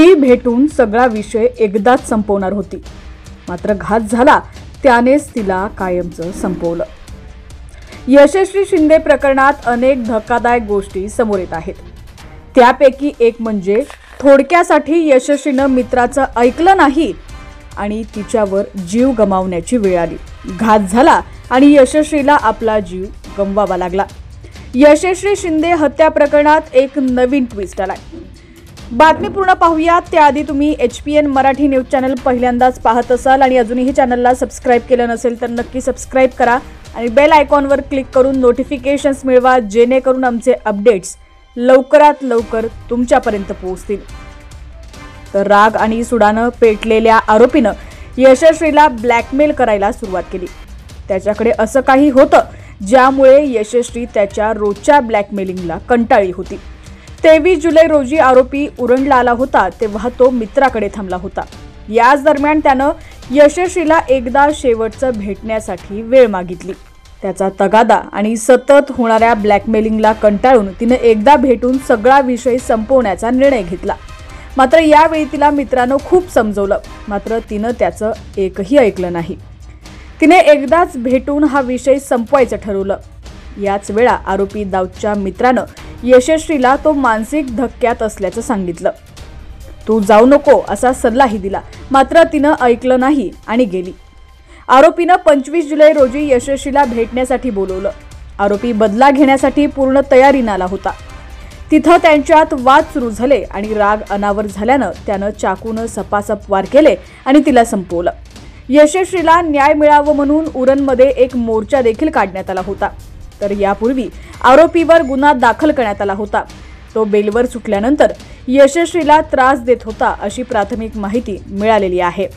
ती भेटून सगळा विषय एकदाच संपवणार होती, मात्र घात झाला त्यानेच तिला कायमचं संपवलं। यशस्वी शिंदे प्रकरणात अनेक धक्कादायक गोष्टी समोर येत आहेत। त्यापैकी एक म्हणजे थोडक्यासाठी यशस्वीनं मित्राचं ऐकलं नाही आणि तिच्यावर जीव गमावण्याची वेळ आली। घात झाला आणि यशस्वीला आपला जीव गमवावा लागला। यशस्वी शिंदे हत्या प्रकरणात एक नवीन ट्विस्ट आलाय। बातमी पूर्ण पाहूयात त्याआधी तुम्ही HPN मराठी न्यूज चॅनल पहिल्यांदाच पाहत असाल आणि अजूनही चॅनलला सबस्क्राइब केलं नसेल तर नक्की सबस्क्राइब करा आणि बेल आयकॉनवर क्लिक करून नोटिफिकेशन्स मिळवा, जेणेकरून आमचे अपडेट्स लवकरात लवकर तुमच्यापर्यंत पोहोचतील। तर राग आणि सुडानं पेटलेल्या आरोपीनं यशस्वीला ब्लॅकमेल करायला सुरुवात केली। त्याच्याकडे असं काही होतं ज्यामुळे यशस्वी त्याच्या रोजच्या ब्लॅकमेलिंगला कंटाळली होती। 23 जुलै रोजी आरोपी उरणला आला होता तेव्हा तो मित्राकडे थांबला होता। याच दरम्यान त्यानं यशस्वीला एकदा शेवटचं भेटण्यासाठी वेळ मागितली। त्याचा तगादा आणि सतत होणाऱ्या ब्लॅकमेलिंगला कंटाळून तिनं एकदा भेटून सगळा विषय संपवण्याचा निर्णय घेतला। मात्र यावेळी तिला मित्रानं खूप समजवलं, मात्र तिनं त्याचं एकही ऐकलं नाही। तिने एकदाच भेटून हा विषय संपवायचं ठरवलं। याच वेळा आरोपी दाऊदच्या मित्रानं यशस्वीला तो मानसिक धक्क्यात असल्याचं सांगितलं। तू जाऊ नको असा सल्लाही दिला, मात्र तिनं ऐकलं नाही आणि गेली। आरोपीनं 25 जुलै रोजी यशस्वीला भेटण्यासाठी बोलवलं। आरोपी बदला घेण्यासाठी पूर्ण तयारीनं आला होता। तिथं त्यांच्यात वाद सुरू झाले आणि राग अनावर झाल्यानं त्यानं चाकूनं सपासप वार केले आणि तिला संपवलं। यशस्वीला न्याय मिळावं म्हणून उरणमध्ये एक मोर्चा देखील काढण्यात आला होता। तर यापूर्वी आरोपीवर गुन्हा दाखल करण्यात आला होता। तो बेलवर सुटल्यानंतर यशस्वीला त्रास देत होता अशी प्राथमिक माहिती मिळालेली आहे।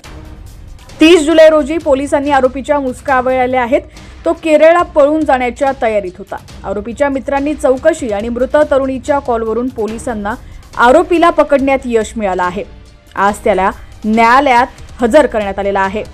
30 जुलै रोजी पोलिसांनी आरोपीच्या मुसक्या आवळल्या आहेत। तो केरळला पळून जाण्याच्या तयारीत होता। आरोपीच्या मित्रांनी चौकशी आणि मृत तरुणीच्या कॉलवरून पोलिसांना आरोपीला पकडण्यात यश मिळालं आहे। आज त्याला न्यायालयात हजर करण्यात आलेला आहे।